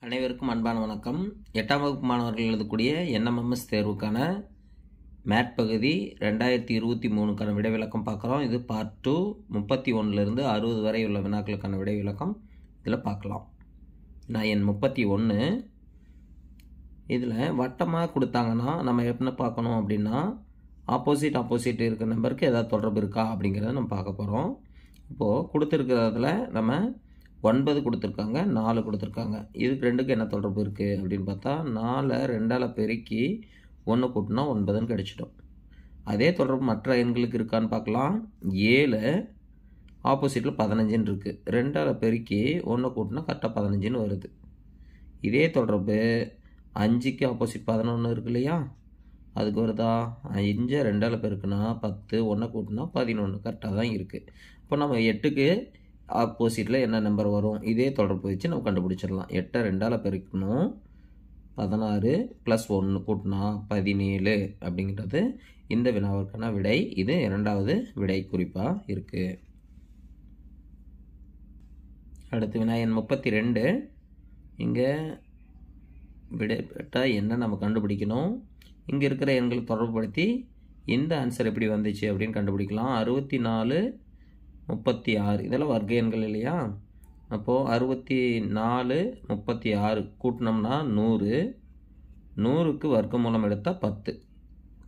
அனைவருக்கும் அன்பான வணக்கம். 8ஆம் வகுப்பு மாணவர்கள் எழுதக்கூடிய NMMS தேர்வுக்கான மேட் பகுதி 2023க்கான விடை விளக்கம் பார்க்குறோம். இது பார்ட் 2 31லிருந்து 60 வரை உள்ள வினாக்களுக்கான விடை விளக்கம் இதில் பார்க்கலாம். நான் எண் 31 இதில் வட்டமாக கொடுத்தாங்கன்னா நம்ம என்ன பார்க்கணும் அப்படின்னா ஆப்போசிட் இருக்கிற நம்பருக்கு ஏதாவது தொடர்பு இருக்கா அப்படிங்கிறத நம்ம பார்க்க போகிறோம். இப்போது கொடுத்துருக்கிறதுல நம்ம 9 கொடுத்துருக்காங்க, 4 கொடுத்துருக்காங்க. இதுக்கு ரெண்டுக்கு என்ன தொடர்பு இருக்குது அப்படின்னு பார்த்தா 4 2ஆல் பெருக்கி 1 கூட்டினா 9ன்னு கிடச்சிடும். அதே தொடர்பு மற்ற எண்களுக்கு இருக்கான்னு பார்க்கலாம். 7 ஆப்போசிட்டில் 15ன்னு இருக்குது. 2ஆல் பெருக்கி 1 கூட்டினா கரெக்டாக 15ன்னு வருது. இதே தொடர்பு 5க்கு ஆப்போசிட் 11 இருக்கு இல்லையா, அதுக்கு வருதா? 5 2ஆல் பெருக்குனா 10, 1 கூட்டினா 11 கரெக்டாக தான் இருக்குது. இப்போ நம்ம 8க்கு ஆப்போசிட்டில் என்ன நம்பர் வரும், இதே தொடர்பு வச்சு நம்ம கண்டுபிடிச்சிடலாம். 8 2ஆல் பெருக்கணும் 16 + 1 கூட்டினா 17 அப்படிங்கிறது இந்த வினாவிற்கான விடை. இது இரண்டாவது விடை குறிப்பாக இருக்குது. அடுத்து வினா எண் 32. இங்கே விடை பெற்றால் என்ன நம்ம கண்டுபிடிக்கணும். இங்கே இருக்கிற எண்களை தொடர்புபடுத்தி இந்த ஆன்சர் எப்படி வந்துச்சு அப்படின்னு கண்டுபிடிக்கலாம். 64 36 இதெல்லாம் வர்க்க எண்கள் இல்லையா. அப்போது 64 36 கூட்டினோம்னா 100, 100க்கு வர்க்க மூலம் எடுத்தால் 10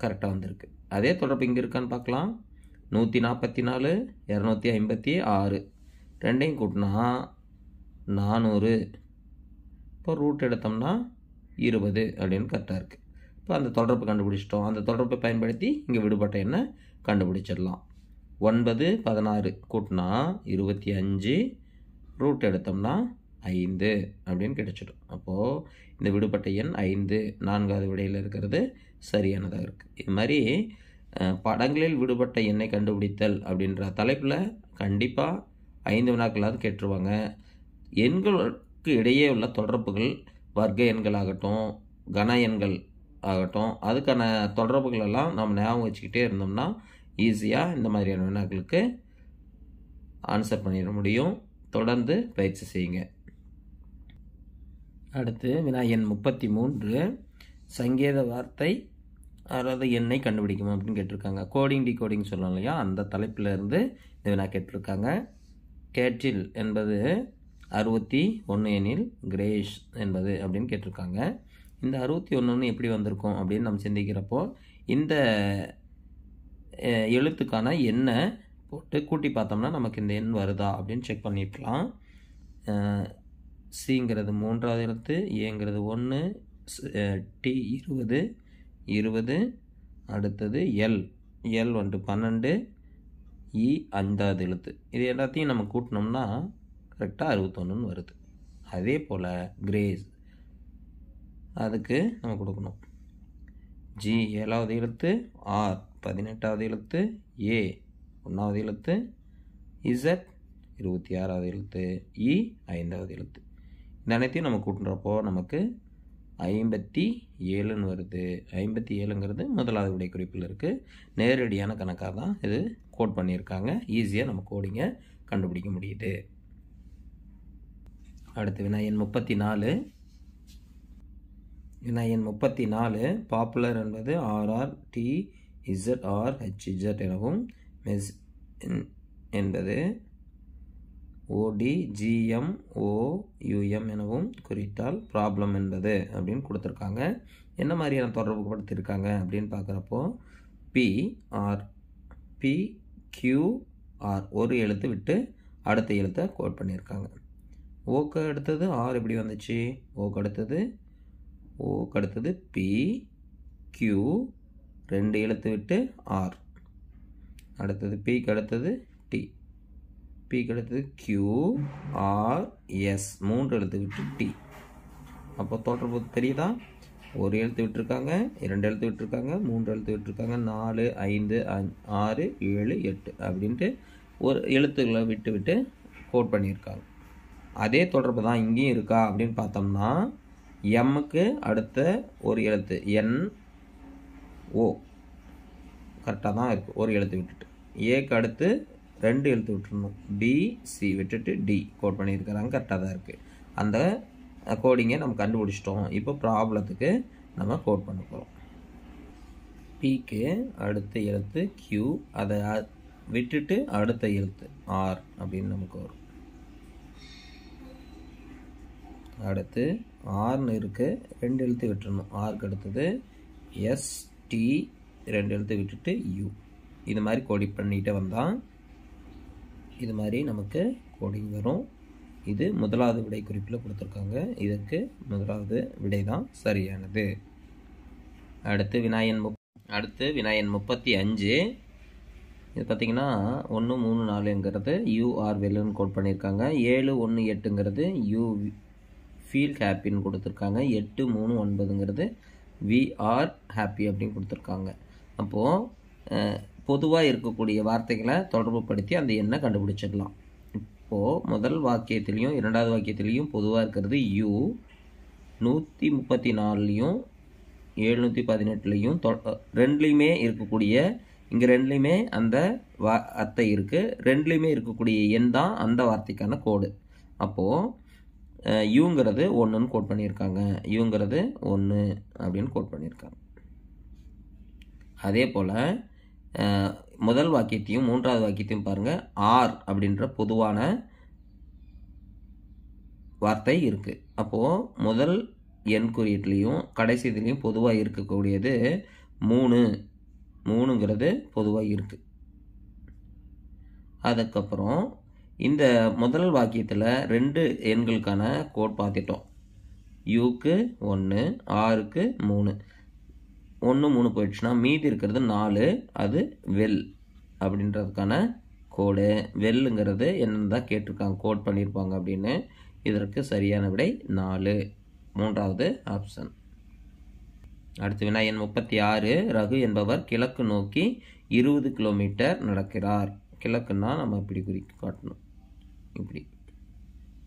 கரெக்டாக வந்திருக்கு. அதே தொடர்பு இங்கே இருக்கான்னு பார்க்கலாம். 144 256 ரெண்டையும் கூட்டினா 400. இப்போ ரூட் எடுத்தோம்னா 20 அப்படின்னு கரெக்டாக இருக்குது. இப்போ அந்த தொடர்பு கண்டுபிடிச்சிட்டோம். அந்த தொடர்பை பயன்படுத்தி இங்கே விடுபட்ட எண்ணை கண்டுபிடிச்சிடலாம். 9 16 கூட்டினா 25, ரூட் எடுத்தோம்னா 5 அப்படின்னு கிடைச்சிடும். அப்போது இந்த விடுபட்ட எண் 5 4வது விடையில் இருக்கிறது சரியானதாக இருக்குது. இது மாதிரி படங்களில் விடுபட்ட எண்ணை கண்டுபிடித்தல் அப்படின்ற தலைப்பில் கண்டிப்பாக 5 வினாக்களாவது கேட்டுருவாங்க. எண்களுக்கு இடையே உள்ள தொடர்புகள் வர்க்க எண்களாகட்டும் கன எண்கள் ஆகட்டும் அதுக்கான தொடர்புகளெல்லாம் நம்ம ஞாபகம் வச்சுக்கிட்டே இருந்தோம்னா ஈஸியாக இந்த மாதிரியான வினாக்களுக்கு ஆன்சர் பண்ணிட முடியும். தொடர்ந்து பயிற்சி செய்யுங்க. அடுத்து வினா எண் 33. சங்கேத வார்த்தை அதாவது எண்ணை கண்டுபிடிக்கும் அப்படின்னு கேட்டிருக்காங்க. கோடிங் டிகோடிங் சொல்லலாம் இல்லையா, அந்த தலைப்பில் இருந்து இந்த வினா கேட்டிருக்காங்க. கேட்டில் என்பது 61 எனில் கிரேஷ் என்பது அப்படின்னு கேட்டிருக்காங்க. இந்த 61 எப்படி வந்திருக்கும் அப்படின்னு நம்ம சிந்திக்கிறப்போ இந்த எழுத்துக்கான எண்ணை போட்டு கூட்டி பார்த்தோம்னா நமக்கு இந்த எண் வருதா அப்படின்னு செக் பண்ணிக்கலாம். சிங்கிறது 3வது எழுத்து, ஏங்கிறது 1, டி 20 20, அடுத்தது எல் வந்துட்டு 12, இ 5வது எழுத்து. இது எல்லாத்தையும் நம்ம கூட்டினோம்னா கரெக்டாக 61ன்னு வருது. அதே போல் கிரேஸ் அதுக்கு நம்ம கொடுக்கணும். ஜி 7வது எழுத்து, ஆர் 18வது எழுத்து, ஏ 1வது எழுத்து, இசட் 26வது எழுத்து, இ 5வது எழுத்து. இந்த அனைத்தையும் நம்ம கூட்டுறப்போ நமக்கு 57ன்னு வருது. 57ங்கிறது முதலாவது விடை குறிப்பில் இருக்குது. நேரடியான கணக்காக தான் இது கோட் பண்ணியிருக்காங்க. ஈஸியாக நம்ம கோடிங்க கண்டுபிடிக்க முடியுது. அடுத்து வினா எண் 34. வினா எண் 34. பாப்புலர் என்பது ஆர்ஆர் டி இசட்ஆர் ஹெச்இசட் எனவும் மெஸ் என்பது ஓடி ஜிஎம் ஓயூஎம் எனவும் குறித்தால் ப்ராப்ளம் என்பது அப்படின்னு கொடுத்துருக்காங்க. என்ன மாதிரியான தொடர்பு படுத்திருக்காங்க அப்படின்னு பார்க்குறப்போ பிஆர் பிக்யூஆர் ஒரு எழுத்து விட்டு அடுத்த எழுத்தை கோட் பண்ணியிருக்காங்க. ஓக்கு அடுத்தது ஆர் எப்படி வந்துச்சு, ஓக்கு அடுத்தது பி கியூ 2 எழுத்து விட்டு ஆர், அடுத்தது பிக்கு அடுத்தது டி, பிக்கு அடுத்தது கியூ ஆர் எஸ் 3 எழுத்து விட்டு டி. அப்போ தொடர்பு தெரியுதா? ஒரு எழுத்து விட்டுருக்காங்க, 2 எழுத்து விட்டுருக்காங்க, 3 எழுத்து விட்டுருக்காங்க, 4 5 6 7 8 அப்படின்ட்டு ஒரு எழுத்துக்களை விட்டு கோட் பண்ணியிருக்காங்க. அதே தொடர்பு தான் இங்கேயும் இருக்கா அப்படின்னு பார்த்தோம்னா எம்முக்கு அடுத்த ஒரு எழுத்து என் ஓ கரெக்டாக தான் இருக்குது, ஒரு எழுத்து விட்டுட்டு. ஏக்கு அடுத்து 2 எழுத்து விட்டுருணும், பி சி விட்டுட்டு டி கோட் பண்ணியிருக்கிறாங்க, கரெக்டாக தான் இருக்குது. அந்த கோடிங்கை நம்ம கண்டுபிடிச்சிட்டோம். இப்போ ப்ராப்ளத்துக்கு நம்ம கோட் பண்ண போகிறோம். பிக்கு அடுத்த எழுத்து Q, அதை விட்டுட்டு அடுத்த எழுத்து R அப்படின்னு நமக்கு வரும். அடுத்து ஆர்னு இருக்குது, 2 எழுத்து விட்டுறணும். ஆர்க்கு அடுத்தது ST, 2 எழுத்து விட்டுட்டு U. இது மாதிரி கோடி பண்ணிகிட்டே வந்தால் இது மாதிரி நமக்கு கோடிங் வரும். இது முதலாவது விடை குறிப்பில் கொடுத்துருக்காங்க. இதற்கு முதலாவது விடை தான் சரியானது. அடுத்து வினாயன் 35. இது பார்த்திங்கன்னா 1, 3, 4ங்கிறது UR வெல்லுன்னு கோட் பண்ணியிருக்காங்க. 7, 1, 8ங்கிறது U ஃபீல் ஹாப்பின்னு கொடுத்துருக்காங்க. 8, 3, 9ங்கிறது VR ஹாப்பி அப்படின்னு கொடுத்துருக்காங்க. அப்போது பொதுவாக இருக்கக்கூடிய வார்த்தைகளை தொடர்பு படுத்தி அந்த எண்ணை கண்டுபிடிச்சிடலாம். இப்போது முதல் வாக்கியத்திலையும் இரண்டாவது வாக்கியத்திலையும் பொதுவாக இருக்கிறது U, 134லையும் 718லையும் ரெண்டுலேயுமே இருக்கக்கூடிய, இங்கே ரெண்டுலேயுமே அந்த அர்த்தை இருக்குது. ரெண்டுலேயுமே இருக்கக்கூடிய எண் தான் அந்த வார்த்தைக்கான கோடு. அப்போது யூங்கிறது 1ன்னு கோட் பண்ணியிருக்காங்க. யூங்கிறது 1 அப்படின்னு கோட் பண்ணியிருக்காங்க. அதே போல் முதல் வாக்கியத்தையும் மூன்றாவது வாக்கியத்தையும் பாருங்கள். ஆர் அப்படின்ற பொதுவான வார்த்தை இருக்குது. அப்போது முதல் எண் குறியீட்லேயும் கடைசி இதுலேயும் பொதுவாக இருக்கக்கூடியது 3ங்கிறது பொதுவாக இருக்குது. அதுக்கப்புறம் இந்த முதல் வாக்கியத்தில் 2 எண்களுக்கான கோட் பார்த்துட்டோம். யூக்கு 1, ஆருக்கு 3. 1, 3 போயிடுச்சுன்னா மீதி இருக்கிறது 4. அது வெல் அப்படின்றதுக்கான கோடு. வெல்லுங்கிறது என்னென்னு தான் கேட்டிருக்காங்க, கோட் பண்ணியிருப்பாங்க அப்படின்னு. இதற்கு சரியான விடை 4, மூன்றாவது ஆப்ஷன். அடுத்து வினாயன் 36. ரகு என்பவர் கிழக்கு நோக்கி 20 கிலோமீட்டர் நடக்கிறார். கிழக்குன்னா நம்ம இப்படி குறிக்க காட்டணும். இப்படி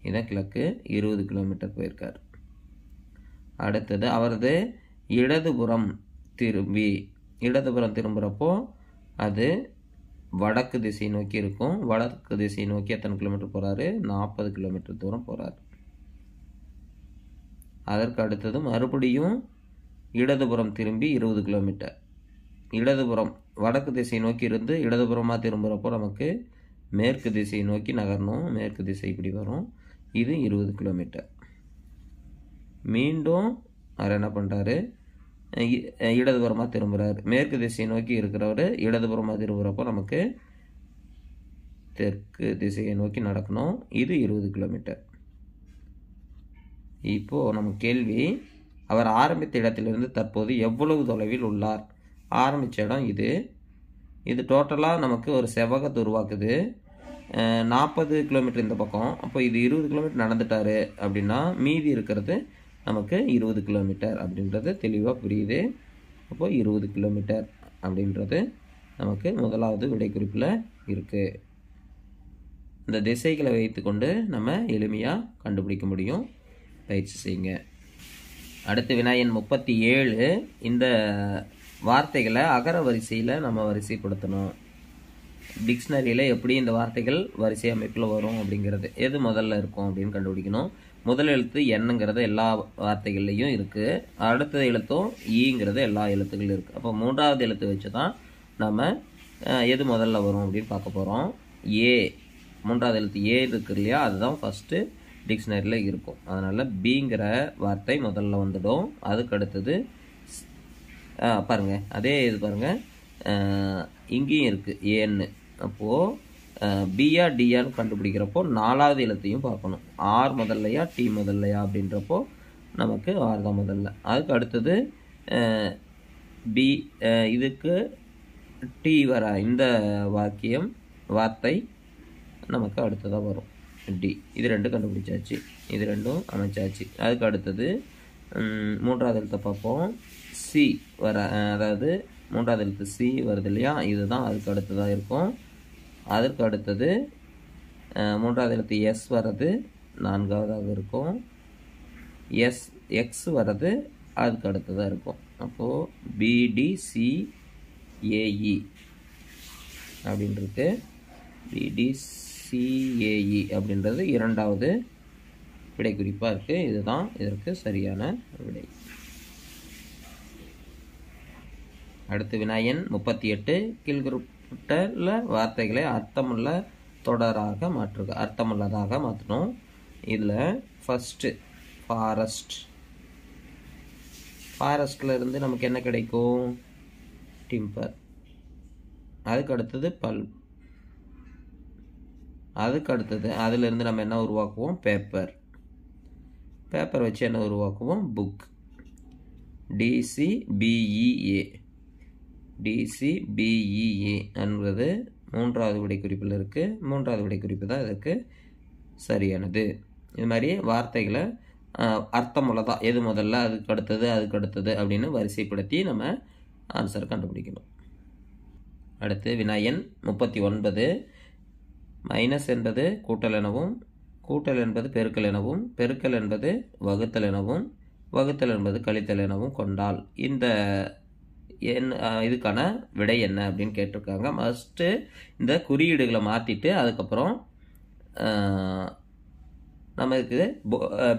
இதான் கிழக்கு. 20 கிலோமீட்டர் போயிருக்கார். அடுத்தது அவரது இடதுபுறம் திரும்புகிறப்போ அது வடக்கு திசை நோக்கி இருக்கும். வடக்கு திசை நோக்கி எத்தனை கிலோமீட்டர் போகிறாரு? 40 கிலோமீட்டர் தூரம் போகிறார். அதற்கு அடுத்தது மறுபடியும் இடதுபுறம் திரும்பி 20 கிலோமீட்டர். இடதுபுறம் வடக்கு திசை நோக்கி இருந்து இடதுபுறமாக திரும்புகிறப்போ நமக்கு மேற்கு திசை நோக்கி நகரணும். மேற்கு திசை இப்படி வரும். இது 20 கிலோமீட்டர். மீண்டும் அவர் என்ன பண்ணுறாரு? இடதுபுறமாக திரும்புகிறார். மேற்கு திசை நோக்கி இருக்கிறவர் இடதுபுறமாக திரும்புகிறப்போ நமக்கு தெற்கு திசையை நோக்கி நடக்கணும். இது 20 கிலோமீட்டர். இப்போது நம்ம கேள்வி, அவர் ஆரம்பித்த இடத்திலிருந்து தற்போது எவ்வளவு தொலைவில் உள்ளார்? ஆரம்பித்த இடம் இது டோட்டலாக நமக்கு ஒரு செவ்வகத்தை உருவாக்குது. 40 கிலோமீட்டர் இந்த பக்கம். அப்போ இது 20 கிலோமீட்டர் நடந்துட்டார் அப்படின்னா மீதி இருக்கிறது நமக்கு 20 கிலோமீட்டர் அப்படின்றது தெளிவாக புரியுது. அப்போது 20 கிலோமீட்டர் அப்படின்றது நமக்கு முதலாவது விடைக்குறிப்பில் இருக்குது. இந்த திசைகளை வைத்து கொண்டு நம்ம எளிமையாக கண்டுபிடிக்க முடியும். பயிற்சி செய்யுங்க. அடுத்து வினாயன் 37. இந்த வார்த்தைகளை அகர வரிசையில் நம்ம வரிசைப்படுத்தணும். டிக்ஷனரியில் எப்படி இந்த வார்த்தைகள் வரிசை அமைப்பில் வரும் அப்படிங்கிறது, எது முதல்ல இருக்கும் அப்படின்னு கண்டுபிடிக்கணும். முதல் எழுத்து என்னங்கிறது எல்லா வார்த்தைகள்லையும் இருக்குது. அடுத்த எழுத்தும் ஈங்கிறது எல்லா எழுத்துக்களும் இருக்குது. அப்போ மூன்றாவது எழுத்து வச்சு தான் நம்ம எது முதல்ல வரும் அப்படின்னு பார்க்க போகிறோம். ஏ, மூன்றாவது எழுத்து ஏ இருக்குது இல்லையா, அதுதான் ஃபஸ்ட்டு டிக்ஷனரியில் இருக்கும். அதனால் பிங்கிற வார்த்தை முதல்ல வந்துடும். அதுக்கு அடுத்தது பாருங்கள், அதே இது பாருங்கள், இங்கேயும் இருக்குது ஏன்னு. அப்போது பியா டியான்னு கண்டுபிடிக்கிறப்போ நாலாவது எழுத்தையும் பார்க்கணும். ஆர் முதல்லையா டி முதல்லையா அப்படின்றப்போ நமக்கு ஆர் தான் முதல்ல. அதுக்கு அடுத்தது பி, இதுக்கு டி வர இந்த வார்த்தை நமக்கு அடுத்ததாக வரும் டி. இது ரெண்டும் கண்டுபிடிச்சாச்சு, இது ரெண்டும் அமைச்சாச்சு. அதுக்கு அடுத்தது மூன்றாவது எழுத்தை பார்ப்போம். சி வர, அதாவது மூன்றாவது எழுத்து சி வருது இல்லையா, இதுதான் அதுக்கு அடுத்ததாக இருக்கும். அதற்கு அடுத்தது மூன்றாவது எழுத்து எஸ் வர்றது நான்காவதாக இருக்கும். எக்ஸ் வர்றது அதுக்கு அடுத்ததாக இருக்கும். அப்போது BDCAE அப்படின்றது BDCAE அப்படின்றது இரண்டாவது விடை குறிப்பாக இருக்குது. இதுதான் இதற்கு சரியான விடை. அடுத்து வினாயன் 38. கீழ்குறிப்பிட்டுள்ள வார்த்தைகளை அர்த்தமுள்ள தொடராக மாற்றுக. அர்த்தமுள்ளதாக மாற்றணும். இதில் ஃபஸ்ட்டு ஃபாரஸ்ட். ஃபாரஸ்டில் இருந்து நமக்கு என்ன கிடைக்கும்? டிம்பர். அதுக்கு அடுத்தது பல்ப். அதுக்கு அடுத்தது அதிலிருந்து நம்ம என்ன உருவாக்குவோம்? பேப்பர். பேப்பர் வச்சு என்ன உருவாக்குவோம்? புக். DCBEA. DCBEA என்பது மூன்றாவது விடைக்குறிப்பில் இருக்குது. மூன்றாவது விடைக்குறிப்பு தான் இதற்கு சரியானது. இது மாதிரி வார்த்தைகளை அர்த்தமுள்ளதா எது முதல்ல, அதுக்கு அடுத்தது, அதுக்கு அடுத்தது அப்படின்னு வரிசைப்படுத்தி நம்ம ஆன்சர் கண்டுபிடிக்கணும். அடுத்து வினாயன் 39. மைனஸ் என்பது கூட்டல் எனவும், கூட்டல் என்பது பெருக்கல் எனவும், பெருக்கல் என்பது வகுத்தல் எனவும், வகுத்தல் என்பது கழித்தல் எனவும் கொண்டால் இந்த இதுக்கான விடை என்ன அப்படின்னு கேட்டிருக்காங்க. ஃபஸ்ட்டு இந்த குறியீடுகளை மாற்றிட்டு அதுக்கப்புறம் நமக்கு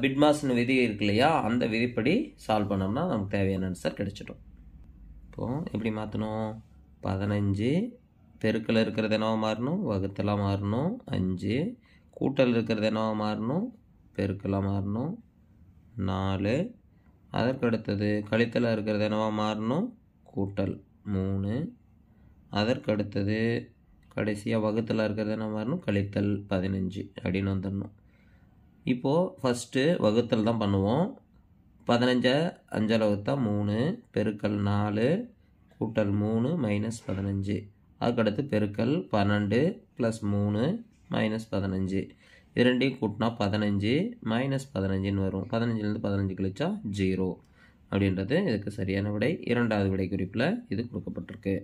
பிட்மாஸ்னு விதி இருக்கு இல்லையா, அந்த விதிப்படி சால்வ் பண்ணோம்னா நமக்கு தேவையான ஆன்சர் கிடைச்சிடும். இப்போது எப்படி மாற்றணும்? 15 பெருக்கல் இருக்கிறது என்னவா மாறணும்? வகுத்தலாக மாறணும். 5 கூட்டல் இருக்கிறது என்னவா மாறணும்? பெருக்கலாக மாறணும். 4 அதற்கு அடுத்தது கழித்தலாக இருக்கிறது என்னவா மாறணும்? கூட்டல். 3 அதற்கு அடுத்தது கடைசியாக வகுத்தலாக இருக்கிறது என்ன மாறணும்? கழித்தல். 15 அப்படின்னு வந்துடணும். இப்போது ஃபஸ்ட்டு வகுத்தல் தான் பண்ணுவோம். 15 5 வகுத்தா 3 பெருக்கல் 4 கூட்டல் 3 மைனஸ் 15. அதுக்கடுத்து பெருக்கல் 12 ப்ளஸ் 3 மைனஸ் 15. இது ரெண்டையும் கூட்டினா 15 மைனஸ் 15ன்னு வரும். 15லேருந்து 15 கழிச்சா 0 அப்படின்றது இதுக்கு சரியான விடை. இரண்டாவது விடை குறிப்பில் இது கொடுக்கப்பட்டிருக்கு.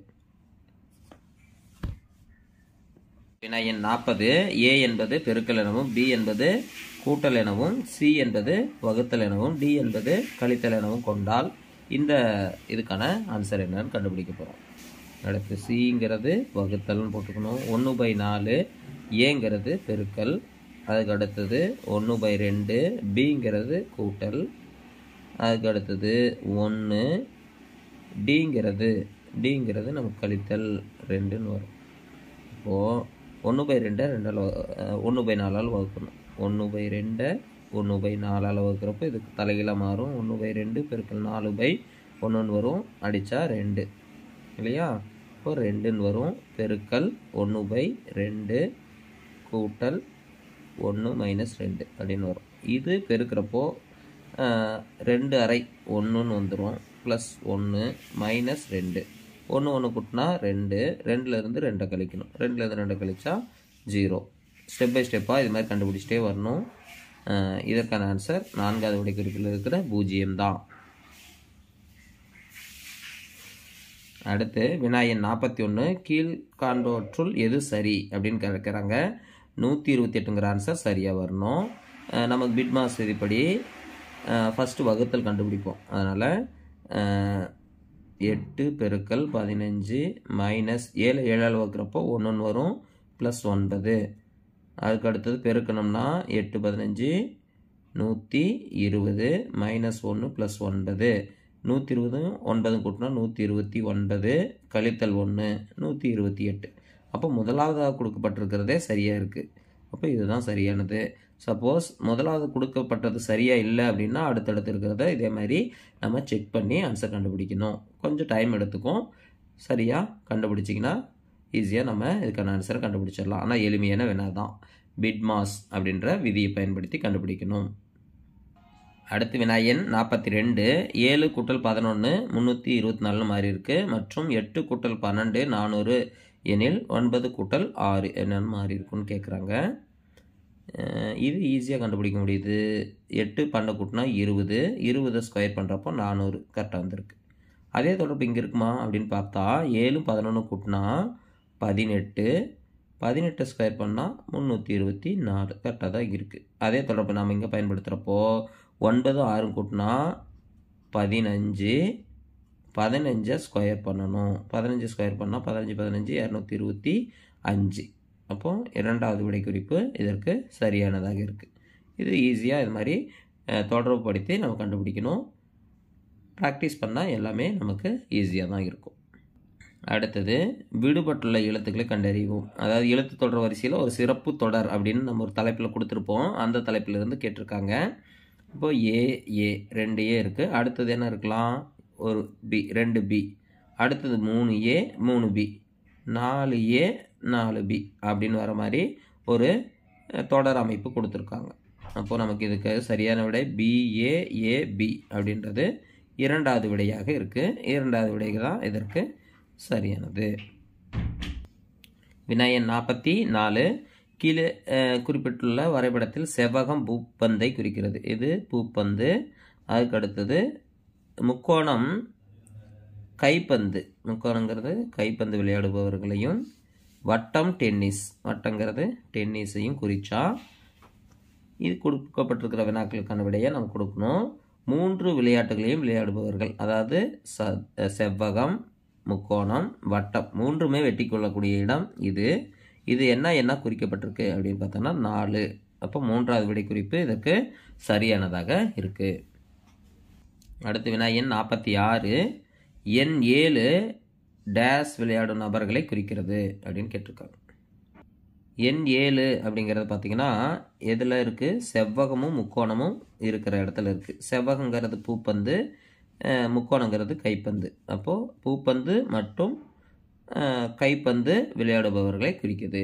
வினாயன் 40. A என்பது பெருக்கல் எனவும், B என்பது கூட்டல் எனவும், C என்பது வகுத்தல் எனவும், D என்பது கழித்தல் எனவும் கொண்டால் இந்த இதுக்கான ஆன்சர் என்னன்னு கண்டுபிடிக்க போகிறோம். அடுத்து சிங்கிறது வகுத்தல்னு போட்டுக்கணும். 1/4 ஏங்கிறது பெருக்கல். அதுக்கு அடுத்தது 1/2 பிங்கிறது கூட்டல். அதுக்கு அடுத்தது 1 டிங்கிறது நமக்கு கழித்தல் 2ன்னு வரும். இப்போது 1/2 1/4 வகுக்கணும். 1/2 1/4 வகுக்கிறப்போ இதுக்கு தலைகீழாக மாறும். 1/2 பெருக்கல் 4/1ன்னு வரும். அடித்தா 2 இல்லையா? இப்போ 2ன்னு வரும். பெருக்கல் 1/2 கூட்டல் 1 மைனஸ் 2 அப்படின்னு வரும். இது பெருக்கிறப்போ 2 அரை 1ன்னு வந்துடும். ப்ளஸ் 1 மைனஸ் 2 1 1 கூட்டினா 2 2லேருந்து 2 கழிக்கணும். 2லேருந்து 2 கழிச்சா 0. ஸ்டெப் பை ஸ்டெப்பாக இது மாதிரி கண்டுபிடிச்சிட்டே வரணும். இதற்கான ஆன்சர் 4வது விடைக்குறிப்பில் இருக்கிற 0 தான். அடுத்து வினாயன் 41. கீழ்காண்பவற்றுள் எது சரி அப்படின்னு கேட்குறாங்க. 128ங்கிற ஆன்சர் சரியாக வரணும். நமக்கு பிட்மாஸ் விதிப்படி ஃபஸ்ட்டு வகுத்தல் கண்டுபிடிப்போம். அதனால் 8 பெருக்கல் 15 மைனஸ் 7 7ஆல் வகுக்கிறப்போ 1 வரும். ப்ளஸ் 9. அதுக்கு அடுத்தது பெருக்கணும்னா 8 15 120 மைனஸ் 1 ப்ளஸ் 9. 120 9 கூட்டினா 129 கழித்தல் 1 128. அப்போ முதலாவதாக கொடுக்கப்பட்டிருக்கிறதே சரியாக இருக்குது. அப்போ இதுதான் சரியானது. சப்போஸ் முதலாவது கொடுக்கப்பட்டது சரியாக இல்லை அப்படின்னா அடுத்தடுத்து இருக்கிறத இதே மாதிரி நம்ம செக் பண்ணி ஆன்சர் கண்டுபிடிக்கணும். கொஞ்சம் டைம் எடுத்துக்கும். சரியாக கண்டுபிடிச்சிங்கன்னா ஈஸியாக நம்ம இதுக்கான ஆன்சரை கண்டுபிடிச்சிடலாம். ஆனால் எளிமையான வினா தான். பிட்மாஸ் அப்படின்ற விதியை பயன்படுத்தி கண்டுபிடிக்கணும். அடுத்து வினாயன் 42. 7 கூட்டல் 11 324 மாறி இருக்கு. மற்றும் 8 கூட்டல் 12 400 எனில் 9 கூட்டல் 6 என்னன்னு மாறி இருக்குன்னு கேட்குறாங்க. இது ஈஸியாக கண்டுபிடிக்க முடியுது. 8 12 கூட்டினா 20 20 ஸ்கொயர் பண்ணுறப்போ 400 கரெக்டாக வந்திருக்கு. அதே தொடர்பு இங்கே இருக்குமா அப்படின்னு பார்த்தா 7 11 கூட்டினா 18 18 ஸ்கொயர் பண்ணால் 324 கரெக்டாக தான் இருக்குது. அதே தொடர்பு நாம் இங்கே பயன்படுத்துகிறப்போ 9 6 கூட்டினா 15 15 ஸ்கொயர் பண்ணணும். 15 ஸ்கொயர் பண்ணால் 15 15 225. அப்போது இரண்டாவது விடை குறிப்பு இதற்கு சரியானதாக இருக்குது. இது ஈஸியாக இது மாதிரி தொடர்புபடுத்தி நம்ம கண்டுபிடிக்கணும். ப்ராக்டிஸ் பண்ணால் எல்லாமே நமக்கு ஈஸியாக தான் இருக்கும். அடுத்தது விடுபட்டுள்ள எழுத்துக்களை கண்டறிவோம். அதாவது எழுத்து தொடர் வரிசையில் ஒரு சிறப்பு தொடர் அப்படின்னு நம்ம ஒரு தலைப்பில் கொடுத்துருப்போம். அந்த தலைப்பிலிருந்து கேட்டிருக்காங்க. இப்போது ஏ 2 A இருக்குது. அடுத்தது என்ன இருக்கலாம்? ஒரு பி 2 B. அடுத்தது 3A 3B 4A 4B அப்படின்னு வர மாதிரி ஒரு தொடர் அமைப்பு கொடுத்துருக்காங்க. அப்போது நமக்கு இதுக்கு சரியான விடை BAAB அப்படின்றது இரண்டாவது விடையாக இருக்குது. இரண்டாவது விடைக்கு தான் இதற்கு சரியானது. வினாயன் 44 கீழே குறிப்பிட்டுள்ள வரைபடத்தில் செவ்வகம் பூப்பந்தை குறிக்கிறது. இது பூப்பந்து. அதுக்கு அடுத்தது முக்கோணம் கைப்பந்து. முக்கோணங்கிறது கைப்பந்து விளையாடுபவர்களையும், வட்டம் டென்னிஸ். வட்டங்கிறது டென்னிஸையும் குறிச்சா இது கொடுக்கப்பட்டிருக்கிற வினாக்களுக்கான விடையை நம்ம கொடுக்கணும். 3 விளையாட்டுகளையும் விளையாடுபவர்கள், அதாவது செவ்வகம், முக்கோணம், வட்டம் 3மே வெட்டி கொள்ளக்கூடிய இடம் இது. இது என்ன குறிக்கப்பட்டிருக்கு அப்படின்னு பார்த்தோம்னா 4. அப்போ 3வது விடை குறிப்பு இதற்கு சரியானதாக இருக்குது. அடுத்து வினா எண் 46 எண் 7 டேஸ் விளையாடும் நபர்களை குறிக்கிறது அப்படின்னு கேட்டிருக்காங்க. எண் 7 அப்படிங்கிறது பார்த்திங்கன்னா எதில் இருக்குது? செவ்வகமும் முக்கோணமும் இருக்கிற இடத்துல இருக்குது. செவ்வகங்கிறது பூப்பந்து, முக்கோணங்கிறது கைப்பந்து. அப்போது பூப்பந்து மற்றும் கைப்பந்து விளையாடுபவர்களை குறிக்குது.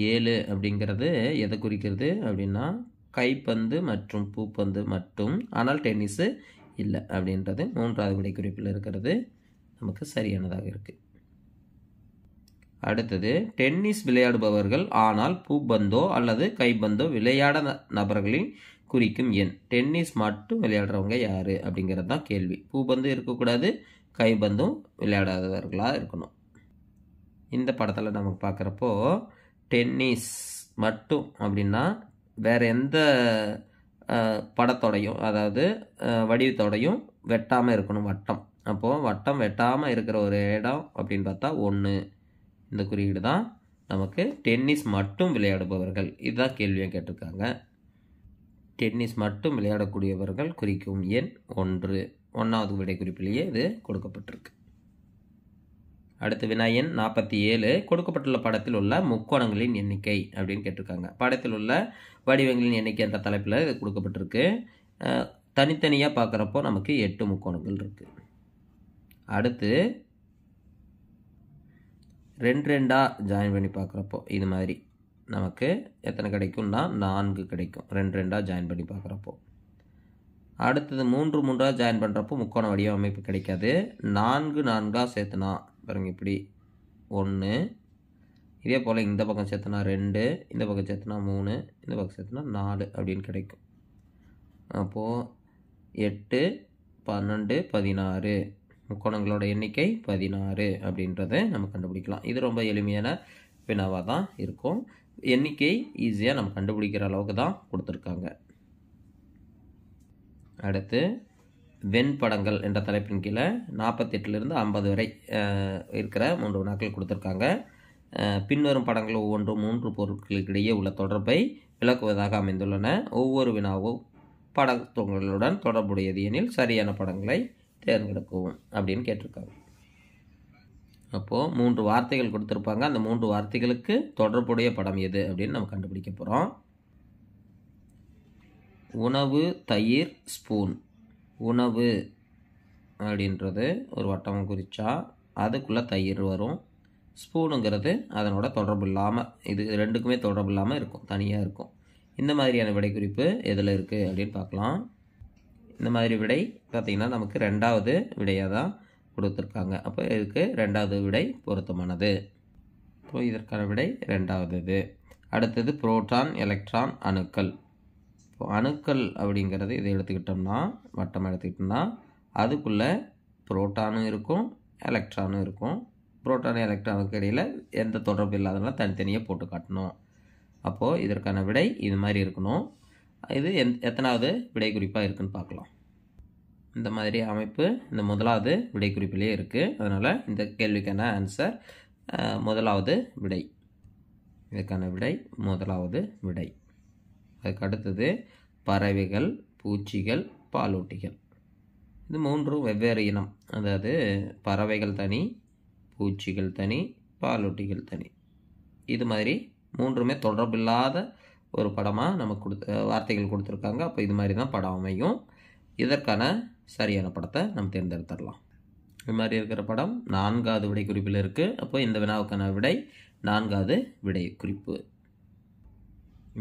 7 அப்படிங்கிறது எதை குறிக்கிறது அப்படின்னா கைப்பந்து மற்றும் பூப்பந்து மட்டும், ஆனால் டென்னிஸு இல்லை அப்படின்றது 3வது விடை குறிப்பில் இருக்கிறது நமக்கு சரியானதாக இருக்குது. அடுத்தது டென்னிஸ் விளையாடுபவர்கள் ஆனால் பூப்பந்தோ அல்லது கைப்பந்தோ விளையாட நபர்களின் குறிக்கும் எண். டென்னிஸ் மட்டும் விளையாடுறவங்க யார் அப்படிங்கிறது தான் கேள்வி. பூப்பந்து இருக்கக்கூடாது, கைப்பந்தும் விளையாடாதவர்களாக இருக்கணும். இந்த படத்தில் நமக்கு பார்க்குறப்போ டென்னிஸ் மட்டும் அப்படின்னா வேறு எந்த படத்தோடையும், அதாவது வடிவத்தோடையும் வெட்டாமல் இருக்கணும் வட்டம். அப்போது வட்டம் வெட்டாமல் இருக்கிற ஒரு இடம் அப்படின்னு பார்த்தா 1. இந்த குறியீடு தான் நமக்கு டென்னிஸ் மட்டும் விளையாடுபவர்கள். இதுதான் கேள்வியாக கேட்டிருக்காங்க. டென்னிஸ் மட்டும் விளையாடக்கூடியவர்கள் குறிக்கும் எண் 1. 1வது விடை குறிப்பிலேயே இது கொடுக்கப்பட்டிருக்கு. அடுத்து வினா எண் 47 கொடுக்கப்பட்டுள்ள படத்தில் உள்ள முக்கோணங்களின் எண்ணிக்கை அப்படின்னு கேட்டிருக்காங்க. படத்தில் உள்ள வடிவங்களின் எண்ணிக்கை என்ற தலைப்பில் இது கொடுக்கப்பட்டிருக்கு. தனித்தனியாக பார்க்குறப்போ நமக்கு 8 முக்கோணங்கள் இருக்குது. அடுத்து 2 ஜாயின் பண்ணி பார்க்குறப்போ இது மாதிரி நமக்கு எத்தனை கிடைக்கும்னா 4 கிடைக்கும். 2 ஜாயின் பண்ணி பார்க்குறப்போ. அடுத்தது 3 ஜாயின் பண்ணுறப்போ முக்கோண வடிவமைப்பு கிடைக்காது. 4 சேர்த்துனா பாருங்க இப்படி 1. இதே போல் இந்த பக்கம் சேர்த்துனா 2, இந்த பக்கம் சேர்த்துனா 3, இந்த பக்கம் சேர்த்துனா 4 அப்படின்னு கிடைக்கும். அப்போது 8, 12, 16 முக்கோணங்களோட எண்ணிக்கை 16 அப்படின்றத நம்ம கண்டுபிடிக்கலாம். இது ரொம்ப எளிமையான வினாவாக தான் இருக்கும். எண்ணிக்கை ஈஸியாக நம்ம கண்டுபிடிக்கிற அளவுக்கு தான் கொடுத்துருக்காங்க. அடுத்து வெண்படங்கள் என்ற தலைப்பின் கீழே 48லிருந்து 50 வரை இருக்கிற 3 வினாக்கள் கொடுத்துருக்காங்க. பின்வரும் படங்கள் ஒவ்வொன்றும் 3 பொருட்களுக்கிடையே உள்ள தொடர்பை விளக்குவதாக அமைந்துள்ளன. ஒவ்வொரு வினாவும் படங்களுடன் தொடர்புடையது எனில் சரியான படங்களை தேர்ந்தெடுக்கவும் அப்படின்னு கேட்டிருக்காங்க. அப்போது 3 வார்த்தைகள் கொடுத்துருப்பாங்க. அந்த 3 வார்த்தைகளுக்கு தொடர்புடைய படம் எது அப்படின்னு நம்ம கண்டுபிடிக்க போகிறோம். உணவு, தயிர், ஸ்பூன். உணவு அப்படின்றது ஒரு வட்டம் குறிச்சா அதுக்குள்ளே தயிர் வரும். ஸ்பூனுங்கிறது அதனோட தொடர்பு இல்லாமல், இது 2க்குமே தொடர்பு இல்லாமல் இருக்கும், தனியாக இருக்கும். இந்த மாதிரியான விடை குறிப்பு எதில் இருக்குது அப்படின்னு பார்க்கலாம். இந்த மாதிரி விடை பார்த்திங்கன்னா நமக்கு 2வது விடையாக தான் கொடுத்துருக்காங்க. அப்போ இதுக்கு 2வது விடை பொருத்தமானது. இப்போ இதற்கான விடை 2வது இது. அடுத்தது புரோட்டான், எலக்ட்ரான், அணுக்கள். இப்போ அணுக்கள் அப்படிங்கிறது இதை எடுத்துக்கிட்டோம்னா, வட்டம் எடுத்துக்கிட்டோம்னா அதுக்குள்ளே புரோட்டானும் இருக்கும், எலக்ட்ரானும் இருக்கும். புரோட்டான் எலக்ட்ரானுக்கு இடையில் எந்த தொடர்பு இல்லாதனால தனித்தனியாக போட்டு காட்டணும். அப்போது இதற்கான விடை இது மாதிரி இருக்கணும். இது எத்தனாவது விடை குறிப்பாக இருக்குன்னு பார்க்கலாம். இந்த மாதிரி அமைப்பு இந்த முதலாவது விடை குறிப்பிலே இருக்குது. அதனால் இந்த கேள்விக்கான ஆன்சர் முதலாவது விடை. இதுக்கான விடை முதலாவது விடை. அதுக்கு அடுத்தது பறவைகள், பூச்சிகள், பாலூட்டிகள். இது மூன்றும் வெவ்வேறு இனம். அதாவது பறவைகள் தனி, பூச்சிகள் தனி, பாலூட்டிகள் தனி. இது மாதிரி மூன்றுமே தொடர்பில்லாத ஒரு படமாக நமக்கு வார்த்தைகள் கொடுத்துருக்காங்க. அப்போ இது மாதிரி தான் படம் அமையும். இதற்கான சரியான படத்தை நம்ம தேர்ந்தெடுத்துடலாம். இது மாதிரி இருக்கிற படம் 4வது விடை குறிப்பில் இருக்குது. அப்போ இந்த வினாவுக்கான விடை 4வது விடை குறிப்பு.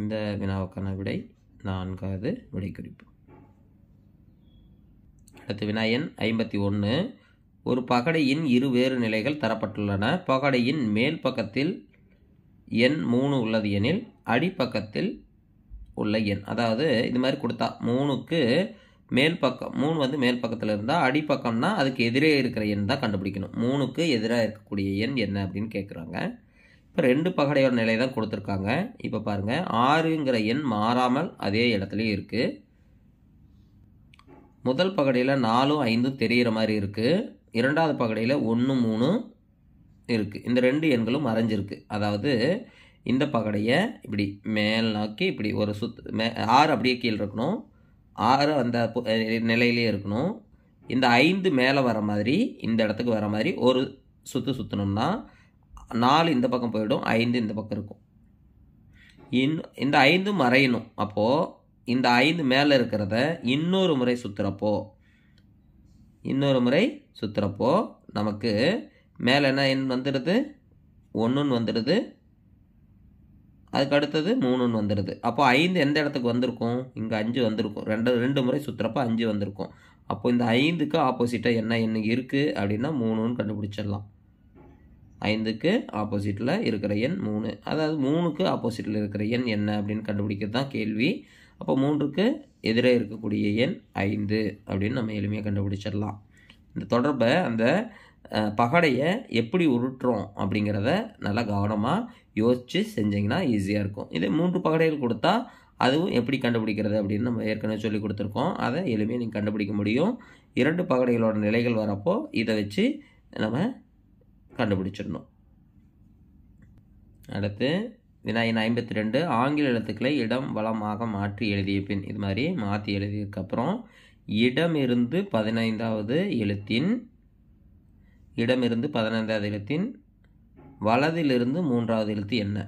இந்த வினாவுக்கான விடை 4வது விடை குறிப்பு. அடுத்து வினா எண் 51. ஒரு பகடையின் இரு வேறு நிலைகள் தரப்பட்டுள்ளன. பகடையின் மேல் பக்கத்தில் எண் 3 உள்ளது எனில் அடிப்பக்கத்தில் உள்ள எண், அதாவது இது மாதிரி கொடுத்தா 3க்கு மேல் பக்கம், 3 வந்து மேல் பக்கத்தில் இருந்தால் அடிப்பக்கம்னா அதுக்கு எதிரே இருக்கிற எண் தான் கண்டுபிடிக்கணும். 3க்கு எதிராக இருக்கக்கூடிய எண் என்ன அப்படின்னு கேட்குறாங்க. இப்போ 2 பகடையோட நிலை தான் கொடுத்துருக்காங்க. இப்போ பாருங்கள், 6ங்கிற எண் மாறாமல் அதே இடத்துலையும் இருக்குது. முதல் பகடையில் 4ம் 5ம் தெரிகிற மாதிரி இருக்குது. 2வது பகடையில் 1 3 இருக்குது. இந்த 2 எண்களும் மறைஞ்சிருக்கு. அதாவது இந்த பகடையை இப்படி மேல் நோக்கி இப்படி ஒரு 6 அப்படியே கீழே இருக்கணும், 6 அந்த நிலையிலே இருக்கணும். இந்த 5 மேலே வர மாதிரி, இந்த இடத்துக்கு வர மாதிரி ஒரு சுற்றணும்னா 4 இந்த பக்கம் போயிடும், 5 இந்த பக்கம் இருக்கும். இந்த 5 மறையணும். அப்போது இந்த 5 மேலே இருக்கிறத இன்னொரு முறை சுற்றுறப்போ நமக்கு மேலே என்ன எண் வந்துடுது? 1ன்னு வந்துடுது. அதுக்கு அடுத்தது 3ன்னு வந்துடுது. அப்போ 5 எந்த இடத்துக்கு வந்திருக்கும்? இங்கே 5 வந்திருக்கும். 2 முறை சுற்றுறப்போ 5 வந்திருக்கும். அப்போ இந்த 5க்கு ஆப்போசிட்டாக என்ன எண் இருக்குது அப்படின்னா 3ன்னு கண்டுபிடிச்சிடலாம். 5க்கு ஆப்போசிட்டில் இருக்கிற எண் 3. அதாவது 3க்கு ஆப்போசிட்டில் இருக்கிற எண் என்ன அப்படின்னு கண்டுபிடிக்கிறது தான் கேள்வி. அப்போ 3க்கு எதிரே இருக்கக்கூடிய எண் 5 அப்படின்னு நம்ம எளிமையாக கண்டுபிடிச்சிடலாம். இந்த தொடர்பை, அந்த பகடையை எப்படி உருட்டுறோம் அப்படிங்கிறத நல்லா கவனமாக யோசித்து செஞ்சிங்கன்னா ஈஸியாக இருக்கும். இதே 3 பகடைகள் கொடுத்தா அதுவும் எப்படி கண்டுபிடிக்கிறது அப்படின்னு நம்ம ஏற்கனவே சொல்லி கொடுத்துருக்கோம். அதை எளிமையாக நீங்கள் கண்டுபிடிக்க முடியும். 2 பகடைகளோட நிலைகள் வரப்போ இதை வச்சு நம்ம கண்டுபிடிச்சிடணும். அடுத்து வினா எண் 52. ஆங்கில எழுத்துக்களை இடம் வலமாக மாற்றி எழுதிய பின், இது மாதிரி மாற்றி எழுதியதுக்கப்புறம் இடமிருந்து 15வது எழுத்தின் வலதிலிருந்து 3வது எழுத்து என்ன?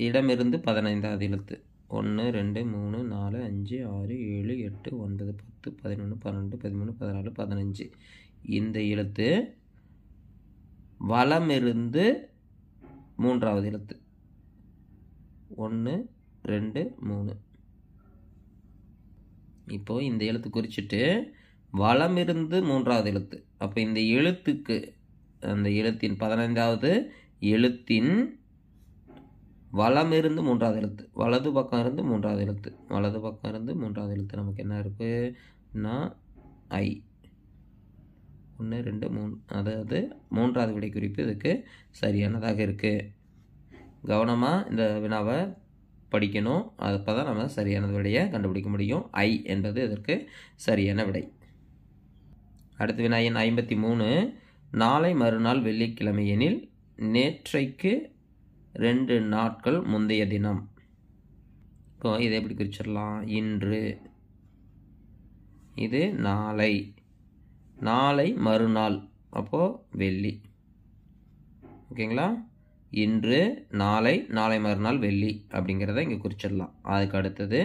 இடமிருந்து 15வது எழுத்து 1 2 3 4 5 6 7 8 9 10 11 12 13 14 15. இந்த எழுத்து வலமிருந்து 3வது எழுத்து 1 2 3. இப்போது இந்த எழுத்து குறிச்சிட்டு வலமிருந்து 3வது எழுத்து. அப்போ இந்த எழுத்துக்கு, அந்த எழுத்தின் 15வது எழுத்தின் வலமிருந்து 3வது எழுத்து, வலது பக்கம் இருந்து 3வது எழுத்து, வலது பக்கம் இருந்து 3வது எழுத்து நமக்கு என்ன இருக்குன்னா ஐ. 1 2 3, அதாவது 3வது விடை குறிப்பு இதுக்கு சரியானதாக இருக்குது. கவனமாக இந்த வினாவை படிக்கணும். அப்போ தான் நம்ம சரியான விடையை கண்டுபிடிக்க முடியும். ஐ என்பது இதற்கு சரியான விடை. அடுத்த வினா எண் 53. நாளை மறுநாள் வெள்ளிக்கிழமை எனில் நேற்றைக்கு 2 நாட்கள் முந்தைய தினம். இப்போ இதை எப்படி குறிச்சிடலாம்? இன்று, இது நாளை, நாளை மறுநாள் அப்போது வெள்ளி. ஓகேங்களா? இன்று, நாளை, நாளை மறுநாள் வெள்ளி அப்படிங்கிறத இங்கே குறிச்சிடலாம். அதுக்கு அடுத்தது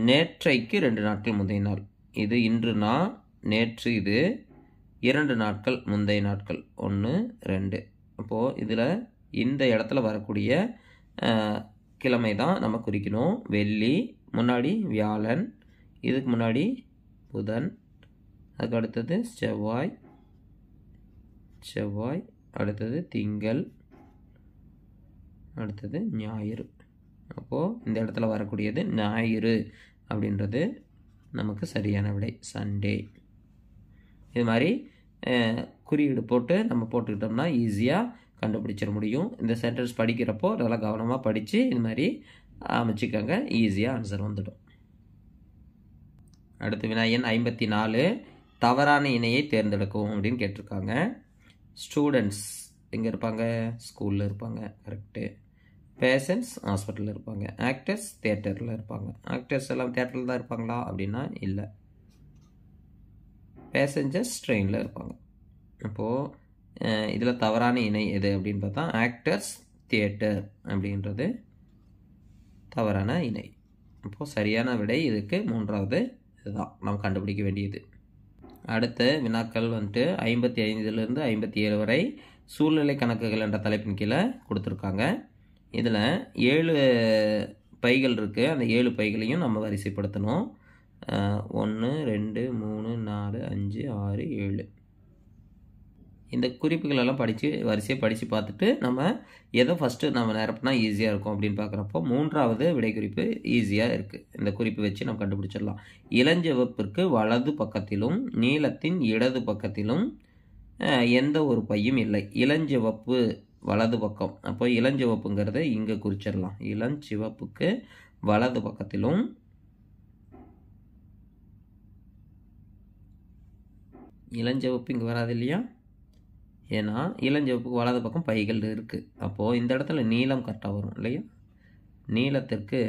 நேற்றைக்கு 2 நாட்கள் முந்தைய நாள். இது இன்றுனா நேற்று, இது 2 நாட்கள் முந்தைய நாட்கள் 1 2. அப்போது இதில் இந்த இடத்துல வரக்கூடிய கிழமை தான் நம்ம குறிக்கணும். வெள்ளி, முன்னாடி வியாழன், இதுக்கு முன்னாடி புதன், அதுக்கு அடுத்தது செவ்வாய், அடுத்தது திங்கள், அடுத்தது ஞாயிறு. அப்போது இந்த இடத்துல வரக்கூடியது ஞாயிறு அப்படின்றது நமக்கு சரியான விடை, சண்டே. இது மாதிரி குறியீடு போட்டு நம்ம போட்டுக்கிட்டோம்னா ஈஸியாக கண்டுபிடிச்சிட முடியும். இந்த சென்டென்ஸ் படிக்கிறப்போ நல்லா கவனமாக படித்து இது மாதிரி அமைச்சிக்கோங்க, ஈஸியாக ஆன்சர் வந்துடும். அடுத்து வினா எண் 54. தவறான இணையை தேர்ந்தெடுக்கவும் அப்படின்னு கேட்டிருக்காங்க. ஸ்டூடெண்ட்ஸ் எங்கே இருப்பாங்க? ஸ்கூலில் இருப்பாங்க. கரெக்டு. பேஷண்ட்ஸ் ஹாஸ்பிட்டலில் இருப்பாங்க. ஆக்டர்ஸ் தியேட்டரில் இருப்பாங்க. ஆக்டர்ஸ் எல்லாம் தியேட்டரில் தான் இருப்பாங்களா அப்படின்னா இல்லை. பேசஞ்சர்ஸ் ட்ரெயினில் இருப்பாங்க. அப்போது இதில் தவறான இணை எது அப்படின்னு பார்த்தா ஆக்டர்ஸ் தியேட்டர் அப்படின்றது தவறான இணை. அப்போது சரியான விடை இதுக்கு மூன்றாவது இதுதான் நம்ம கண்டுபிடிக்க வேண்டியது. அடுத்த வினாக்கள் வந்துட்டு 55லிருந்து 57 வரை சூழ்நிலை கணக்குகள் என்ற தலைப்பின் கீழே கொடுத்துருக்காங்க. இதில் 7 பைகள் இருக்குது. அந்த 7 பைகளையும் நம்ம வரிசைப்படுத்தணும். 1 2 3 4 5 6 7. இந்த குறிப்புகளெல்லாம் வரிசையை படித்து பார்த்துட்டு நம்ம எதை ஃபஸ்ட்டு நம்ம நிரப்புனா ஈஸியாக இருக்கும் அப்படின்னு பார்க்குறப்போ மூன்றாவது விடை குறிப்பு ஈஸியாக இருக்குது. இந்த குறிப்பு வச்சு நம்ம கண்டுபிடிச்சிடலாம். இளஞ்சிவப்பிற்கு வலது பக்கத்திலும் நீலத்தின் இடது பக்கத்திலும் எந்த ஒரு பையும் இல்லை. இளஞ்சிவப்பு வலது பக்கம். அப்போ இளஞ்சிவப்புங்கிறத இங்கே குறிச்சிடலாம். இளஞ்சிவப்புக்கு வலது பக்கத்திலும் இளஞ்சிவப்பு இங்கே வராது இல்லையா? ஏன்னா இளஞ்சிவப்புக்கு வலது பக்கம் பைகள் இருக்குது. அப்போது இந்த இடத்துல நீலம் கரெக்டாக வரும் இல்லையா? நீலத்திற்கு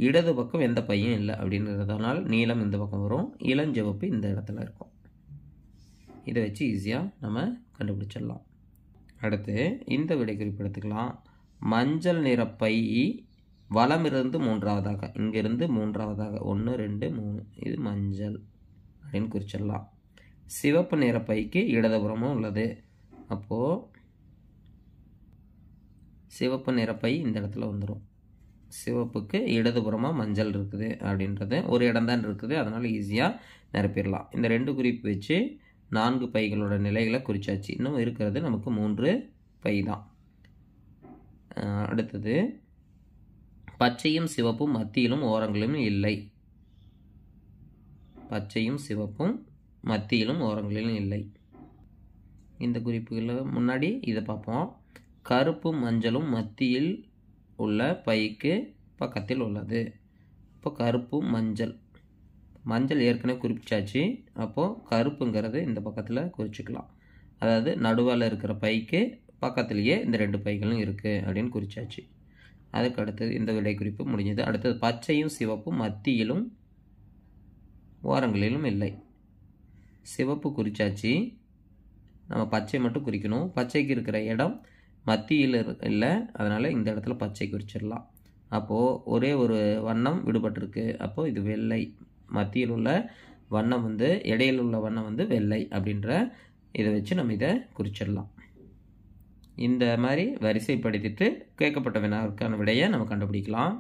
இடது பக்கம் எந்த பையும் இல்லை அப்படின்றதுனால நீலம் இந்த பக்கம் வரும். இளஞ்சிவப்பு இந்த இடத்துல இருக்கும். இதை வச்சு ஈஸியாக நம்ம கண்டுபிடிச்சிடலாம். அடுத்து இந்த விடை குறிப்பு எடுத்துக்கலாம். மஞ்சள் நிற பை வலமிருந்து மூன்றாவதாக, இங்கிருந்து மூன்றாவதாக 1 2 3 இது மஞ்சள் அப்படின்னு குறிச்சிடலாம். சிவப்பு நிற பைக்கு இடதுபுறமும் உள்ளது. அப்போது சிவப்பு நிற பை இந்த இடத்துல வந்துடும். சிவப்புக்கு இடதுபுறமாக மஞ்சள் இருக்குது அப்படின்றது ஒரு இடம் தான் இருக்குது. அதனால் ஈஸியாக நிரப்பிடலாம். இந்த 2 குறிப்பு வச்சு 4 பைகளோட நிலைகளை குறிச்சாச்சு. இன்னும் இருக்கிறது நமக்கு 3 பை தான். அடுத்தது பச்சையும் சிவப்பும் மத்தியிலும் ஓரங்களிலும் இல்லை. பச்சையும் சிவப்பும் மத்தியிலும் ஓரங்களிலும் இல்லை. இந்த குறிப்புகளை முன்னாடி இதை பார்ப்போம். கருப்பும் மஞ்சளும் மத்தியில் உள்ள பைக்கு பக்கத்தில் உள்ளது. இப்போ கருப்பும் மஞ்சள், மஞ்சள் ஏற்கனவே குறிப்பிச்சாச்சு. அப்போது கருப்புங்கிறது இந்த பக்கத்தில் குறிச்சிக்கலாம். அதாவது நடுவில் இருக்கிற பைக்கு பக்கத்துலேயே இந்த 2 பைகளும் இருக்குது அப்படின்னு குறிச்சாச்சு. அதுக்கு அடுத்தது இந்த விடை குறிப்பு முடிஞ்சது. அடுத்தது பச்சையும் சிவப்பும் மத்தியிலும் ஓரங்களிலும் இல்லை. சிவப்பு குறிச்சாச்சு. நம்ம பச்சை மட்டும் குறிக்கணும். பச்சைக்கு இருக்கிற இடம் மத்தியில் இல்லை. அதனால் இந்த இடத்துல பச்சை குறிச்சிடலாம். அப்போது ஒரே ஒரு வண்ணம் விடுபட்டிருக்கு. அப்போது இது வெள்ளை. மத்தியில் உள்ள வண்ணம் இடையில் உள்ள வண்ணம் வெள்ளை அப்படின்ற இதை வச்சு நம்ம இதை குறிச்சிடலாம். இந்த மாதிரி வரிசைப்படுத்திட்டு கேட்கப்பட்ட வினாவுக்கான விடையை நம்ம கண்டுபிடிக்கலாம்.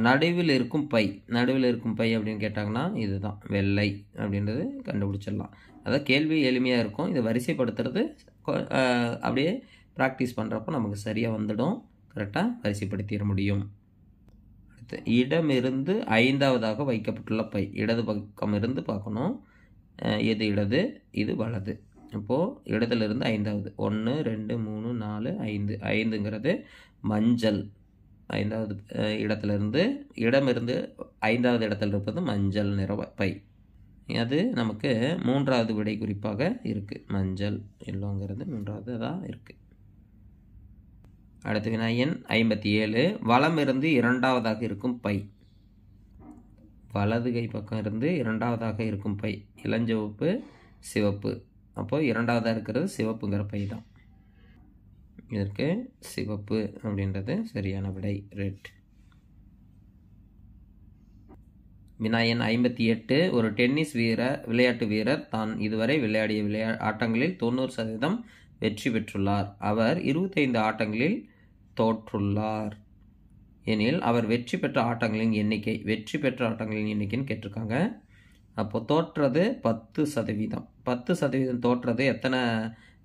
நடுவில் இருக்கும் பை அப்படின்னு கேட்டாங்கன்னா இதுதான் வெள்ளை அப்படின்றது கண்டுபிடிச்சிடலாம். அதாவது கேள்வி எளிமையாக இருக்கும். இதை வரிசைப்படுத்துறது அப்படியே ப்ராக்டிஸ் பண்ணுறப்போ நமக்கு சரியாக வந்துடும். கரெக்டாக வரிசைப்படுத்திட முடியும். அடுத்து இடமிருந்து 5ஆவதாக வைக்கப்பட்டுள்ள பை. இடது பக்கம் இருந்து பார்க்கணும். எது இடது, இது வலது. அப்போது இடத்துலேருந்து 5ஆவது 1 2 3 4 5. 5ங்கிறது மஞ்சள். 5ஆவது இடத்துலேருந்து இடமிருந்து 5ஆவது இடத்துல இருப்பது மஞ்சள் நிற பை. அது நமக்கு 3வது விடை குறிப்பாக இருக்குது. மஞ்சள் எல்லோங்கிறது 3வது தான் இருக்குது. அடுத்த வினா எண் 57. வலமிருந்து 2ஆவதாக இருக்கும் பை. வலது கை பக்கம் இருந்து 2ஆவதாக இருக்கும் பை. இளஞ்சிவப்பு சிவப்பு. அப்போது 2ஆவதாக இருக்கிறது சிவப்புங்கிற பை தான். இதற்கு சிவப்பு அப்படின்றது சரியான விடை. ரெட். வினா எண் 58. ஒரு டென்னிஸ் விளையாட்டு வீரர் தான் இதுவரை விளையாடிய ஆட்டங்களில் 90% வெற்றி பெற்றுள்ளார். அவர் 25 ஆட்டங்களில் தோற்றுள்ளார் எனில் அவர் வெற்றி பெற்ற ஆட்டங்களின் எண்ணிக்கைன்னு கேட்டிருக்காங்க. அப்போ தோற்றது 10%. 10% தோற்றது எத்தனை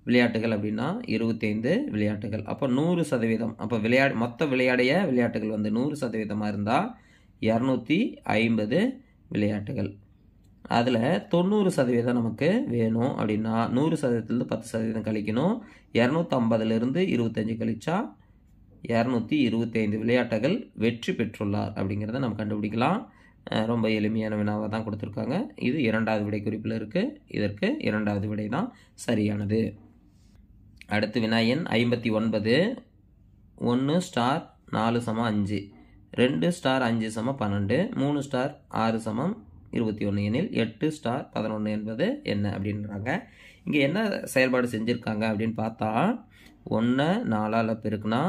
விளையாட்டுகள் அப்படின்னா 25 விளையாட்டுகள். அப்போ 100%. அப்போ மொத்த விளையாடிய விளையாட்டுகள் 100% இருந்தால் 250 விளையாட்டுகள். அதில் 90% நமக்கு வேணும் அப்படின்னா 100%லேருந்து 10% கழிக்கணும். 250லிருந்து 25 கழிச்சா 225 விளையாட்டுகள் வெற்றி பெற்றுள்ளார் அப்படிங்கிறத நம்ம கண்டுபிடிக்கலாம். ரொம்ப எளிமையான வினாவாக தான் கொடுத்துருக்காங்க. இது 2வது விடை குறிப்பில் இருக்குது. இதற்கு 2வது விடை தான் சரியானது. அடுத்து வினா எண் 59. 1 ஸ்டார் 4 சமம் 5, 2 ஸ்டார் 5 சமம் 12, 3 ஸ்டார் 6 சமம் 21 எனில் 8 ஸ்டார் 11 என்பது என்ன அப்படின்றாங்க. இங்கே என்ன செயல்பாடு செஞ்சுருக்காங்க அப்படின்னு பார்த்தா 1 4ஆல் பெருக்குனா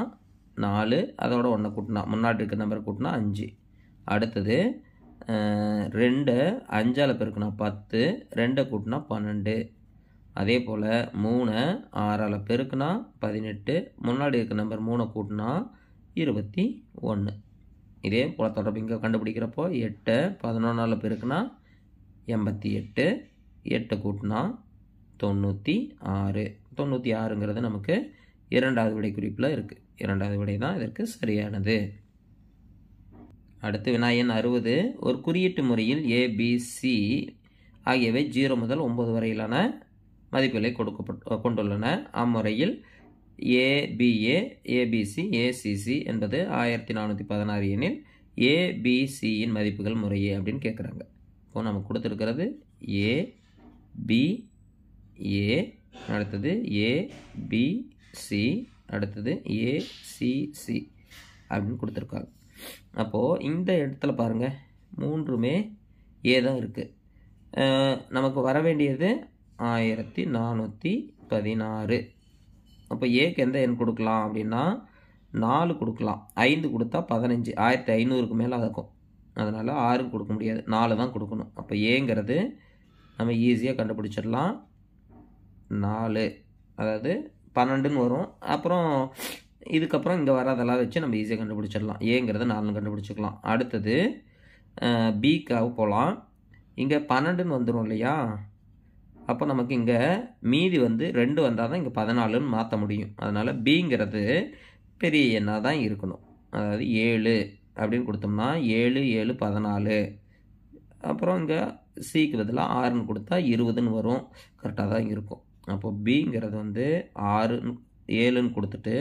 4, அதோட 1 கூட்டினா முன்னாடி இருக்க நம்பர் கூட்டினா 5. அடுத்தது 2 5ஆல் பெருக்குனா 10, 2 கூட்டினா 12. அதே போல் 3 6ஆல் பெருக்குனா 18, முன்னாடி இருக்க நம்பர் 3 கூட்டினா 21. இதே போல் தொடர்பு இங்கே கண்டுபிடிக்கிறப்போ 8 11ஆல் பெருக்குனா 88, 8 கூட்டினா 96. 96ங்கிறது நமக்கு இரண்டாவது விடை குறிப்பில் இருக்குது. இரண்டாவது விடை தான் இதற்கு சரியானது. அடுத்து வினா எண் 60. ஒரு குறியீட்டு முறையில் ABC ஆகியவை 0 முதல் 9 வரையிலான மதிப்புகளை கொண்டுள்ளன. அம்முறையில் ABA, ABC, ACC என்பது 1416 எனில் ABCயின் மதிப்புகள் முறையே அப்படின்னு கேட்குறாங்க. இப்போ நமக்கு கொடுத்துருக்கிறது ABA, அடுத்தது ABC, அடுத்தது ACC அப்படின்னு கொடுத்துருக்காங்க. அப்போது இந்த இடத்துல பாருங்கள் மூன்றுமே ஏ தான் இருக்குது. நமக்கு வர வேண்டியது 1416. அப்போ ஏக்கு எந்த எண் கொடுக்கலாம் அப்படின்னா 4 கொடுக்கலாம். 5 கொடுத்தா 15, 1500க்கு மேலே இருக்கும். அதனால் 6 கொடுக்க முடியாது, 4 தான் கொடுக்கணும். அப்போ ஏங்கிறது நம்ம ஈஸியாக கண்டுபிடிச்சிடலாம். 4 அதாவது 12ன்னு வரும். அப்புறம் இதுக்கப்புறம் இங்கே வராதெல்லாம் வச்சு நம்ம ஈஸியாக கண்டுபிடிச்சிடலாம். ஏங்கிறது 4ன்னு கண்டுபிடிச்சிக்கலாம். அடுத்தது பிக்காக போகலாம். இங்கே 12ன்னு வந்துடும் இல்லையா? அப்போ நமக்கு இங்கே மீதி 2 வந்தால் தான் இங்கே 14ன்னு மாற்ற முடியும். அதனால் பிங்கிறது பெரிய எண்ணாக தான் இருக்கணும். அதாவது 7 அப்படின்னு கொடுத்தோம்னா 7 7 14. அப்புறம் இங்கே சிக்கு பதிலாக 6ன்னு கொடுத்தா 20ன்னு வரும். கரெக்டாக தான் இருக்கும். அப்போ பிங்கிறது 6 7ன்னு கொடுத்துட்டு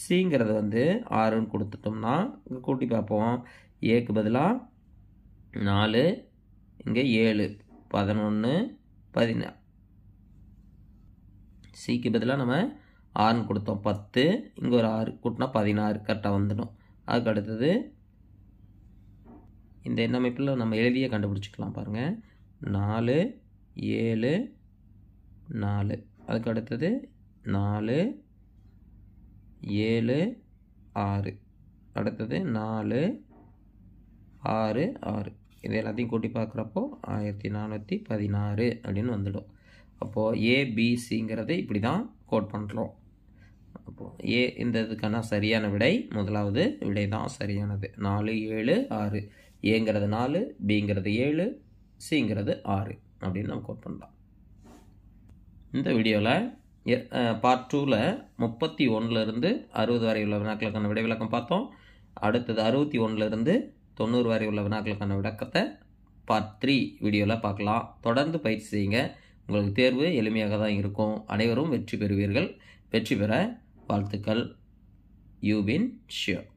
சிங்கிறது 6ன்னு கொடுத்துட்டோம்னா இங்கே கூட்டி பார்ப்போம். ஏக்கு பதிலாக 4, இங்கே 7 11 14. சிக்கு பதிலாக நம்ம 6ன்னு கொடுத்தோம் 10, இங்கே ஒரு 6 கூட்டினா 16 கரெக்டாக வந்துடும். அதுக்கு அடுத்தது இந்த எண் அமைப்பில் நம்ம எளிதியாக கண்டுபிடிச்சிக்கலாம். பாருங்கள் 4 7 4. அதுக்கு அடுத்தது 4 7 6. அடுத்தது 4 6 6. இது எல்லாத்தையும் கூட்டி பார்க்குறப்போ 1416 அப்படின்னு வந்துடும். அப்போது ஏபிசிங்கிறது இப்படி தான் கோட் பண்ணுறோம். அப்போது ஏ இந்த இதுக்கான சரியான விடை முதலாவது விடை தான் சரியானது. 4 7 6. ஏங்கிறது 4, பிங்கிறது 7, சிங்கிறது 6 அப்படின்னு நம்ம கோட் பண்ணலாம். இந்த வீடியோவில் பார்ட் 2ல் 31லேருந்து 60 வரை உள்ள வினாக்களுக்கான விடை விளக்கம் பார்த்தோம். அடுத்தது 61லேருந்து 90 வரை உள்ள வினாக்களுக்கான விளக்கத்தை பார்ட் 3 வீடியோவில் பார்க்கலாம். தொடர்ந்து பயிற்சி செய்யுங்க. உங்களுக்கு தேர்வு எளிமையாக தான் இருக்கும். அனைவரும் வெற்றி பெறுவீர்கள். வெற்றி பெற வாழ்த்துக்கள். You been sure.